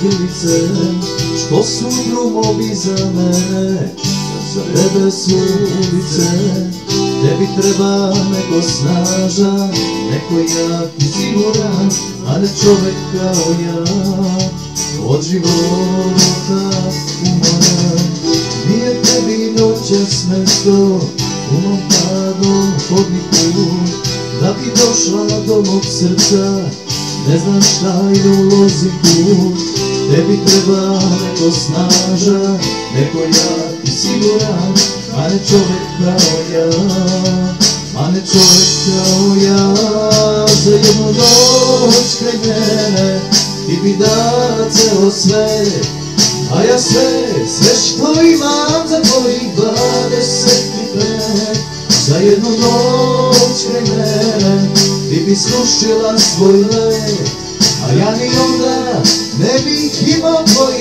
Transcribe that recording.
ivice, što su drumovi za mene, za tebe su ulice. Tebi treba neko snažan, neko jak i siguran, a ne čovek kao ja, od života umoran. Nije tebi noćas mesto u mom hladnom hodniku, da bi došla do mog srca, ne znam šta ide u loziku. Tebi treba neko snažan, neko jak i siguran, a ne čovek kao ja, a ne čovek kao ja. Za jednu noć kraj mene ti bi dala celo sve, a ja sve što imam za tvojih 25. Za jednu noć kraj mene ti bi srušila svoj let, a ja ni onda ne bih imao tvoj